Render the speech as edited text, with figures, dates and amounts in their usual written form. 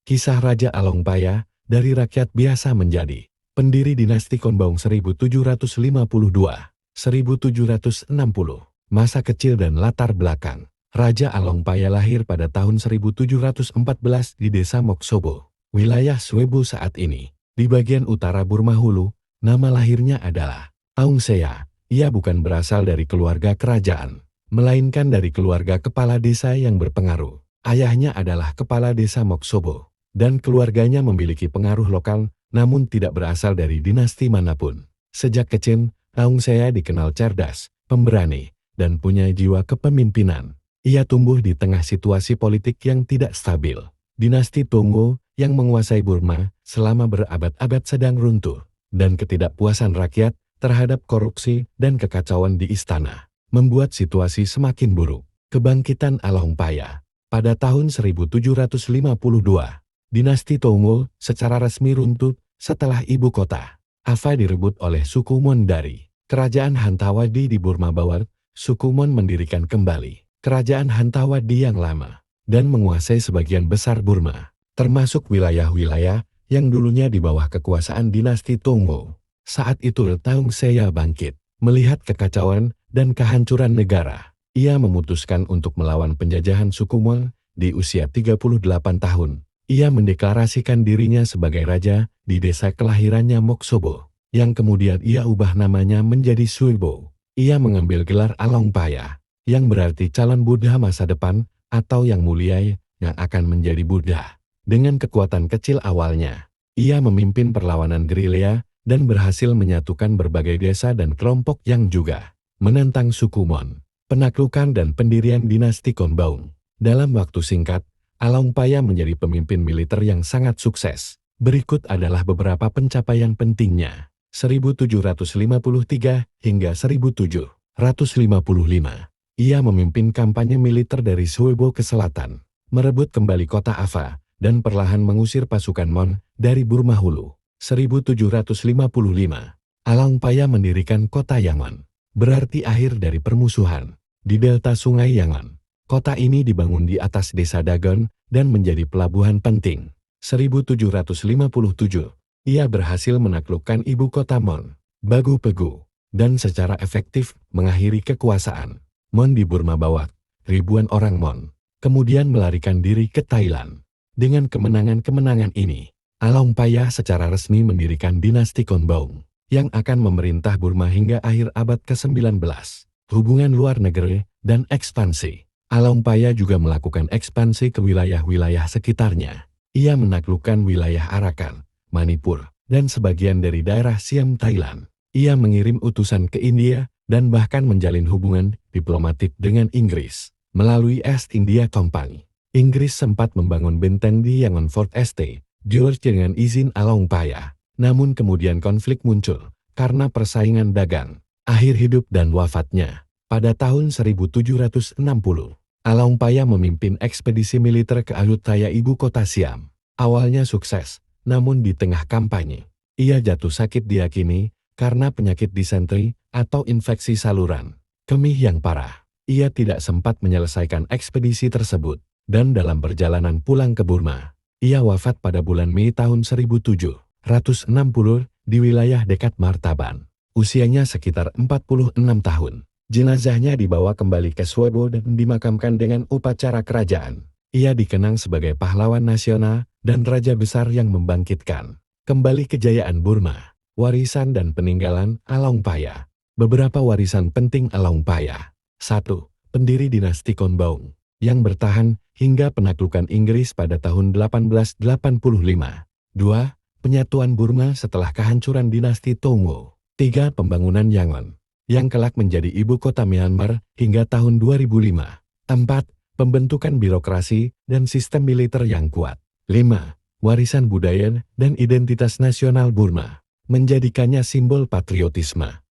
Kisah Raja Alongpaya, dari rakyat biasa menjadi pendiri dinasti Konbaung 1752-1760. Masa kecil dan latar belakang. Raja Alongpaya lahir pada tahun 1714 di desa Moksobo, wilayah Swebo saat ini. Di bagian utara Burma Hulu, nama lahirnya adalah Aungsea. Ia bukan berasal dari keluarga kerajaan, melainkan dari keluarga kepala desa yang berpengaruh. Ayahnya adalah kepala desa Moksobo, dan keluarganya memiliki pengaruh lokal, namun tidak berasal dari dinasti manapun. Sejak kecil, Aungsea dikenal cerdas, pemberani, dan punya jiwa kepemimpinan. Ia tumbuh di tengah situasi politik yang tidak stabil. Dinasti Tonggo yang menguasai Burma selama berabad-abad sedang runtuh, dan ketidakpuasan rakyat terhadap korupsi dan kekacauan di istana membuat situasi semakin buruk. Kebangkitan Alongpaya. Pada tahun 1752, dinasti Tonggo secara resmi runtuh setelah ibu kota Ava direbut oleh suku Mon dari Kerajaan Hantawadi di Burma Bawah. Suku Mon mendirikan kembali Kerajaan Hantawadi yang lama dan menguasai sebagian besar Burma, termasuk wilayah-wilayah yang dulunya di bawah kekuasaan dinasti Tonggo. Saat itu Aungsea bangkit, melihat kekacauan dan kehancuran negara. Ia memutuskan untuk melawan penjajahan suku Mon. Di usia 38 tahun, ia mendeklarasikan dirinya sebagai raja di desa kelahirannya Moksobo, yang kemudian ia ubah namanya menjadi Swebo. Ia mengambil gelar Alongpaya, yang berarti calon Buddha masa depan atau yang mulia yang akan menjadi Buddha. Dengan kekuatan kecil awalnya, ia memimpin perlawanan gerilya dan berhasil menyatukan berbagai desa dan kelompok yang juga menentang suku Mon. Penaklukan dan pendirian dinasti Konbaung. Dalam waktu singkat, Alongpaya menjadi pemimpin militer yang sangat sukses. Berikut adalah beberapa pencapaian pentingnya. 1753 hingga 1755. Ia memimpin kampanye militer dari Swebo ke selatan, merebut kembali kota Ava, dan perlahan mengusir pasukan Mon dari Burma Hulu. 1755, Alongpaya mendirikan kota Yangon, berarti akhir dari permusuhan, di delta sungai Yangon. Kota ini dibangun di atas desa Dagon dan menjadi pelabuhan penting. 1757, ia berhasil menaklukkan ibu kota Mon, Bagu Pegu, dan secara efektif mengakhiri kekuasaan Mon di Burma Bawah. Ribuan orang Mon kemudian melarikan diri ke Thailand. Dengan kemenangan-kemenangan ini, Alongpaya secara resmi mendirikan dinasti Konbaung, yang akan memerintah Burma hingga akhir abad ke-19. Hubungan luar negeri dan ekspansi. Alongpaya juga melakukan ekspansi ke wilayah-wilayah sekitarnya. Ia menaklukkan wilayah Arakan, Manipur, dan sebagian dari daerah Siam Thailand. Ia mengirim utusan ke India dan bahkan menjalin hubungan diplomatik dengan Inggris melalui East India Company. Inggris sempat membangun benteng di Yangon Fort St. George dengan izin Alongpaya. Namun kemudian konflik muncul karena persaingan dagang. Akhir hidup dan wafatnya pada tahun 1760. Alongpaya memimpin ekspedisi militer ke Ayutthaya, ibu kota Siam. Awalnya sukses, namun di tengah kampanye, ia jatuh sakit diyakini karena penyakit disentri atau infeksi saluran kemih yang parah. Ia tidak sempat menyelesaikan ekspedisi tersebut, dan dalam perjalanan pulang ke Burma, ia wafat pada bulan Mei tahun 1760 di wilayah dekat Martaban. Usianya sekitar 46 tahun. Jenazahnya dibawa kembali ke Swebo dan dimakamkan dengan upacara kerajaan. Ia dikenang sebagai pahlawan nasional dan raja besar yang membangkitkan kembali kejayaan Burma. Warisan dan peninggalan Alongpaya. Beberapa warisan penting Alongpaya. 1. Pendiri dinasti Konbaung, yang bertahan hingga penaklukan Inggris pada tahun 1885. 2. Penyatuan Burma setelah kehancuran dinasti Tonggo. 3. Pembangunan Yangon, yang kelak menjadi ibu kota Myanmar hingga tahun 2005. 4. Pembentukan birokrasi dan sistem militer yang kuat. 5. Warisan budaya dan identitas nasional Burma, menjadikannya simbol patriotisme.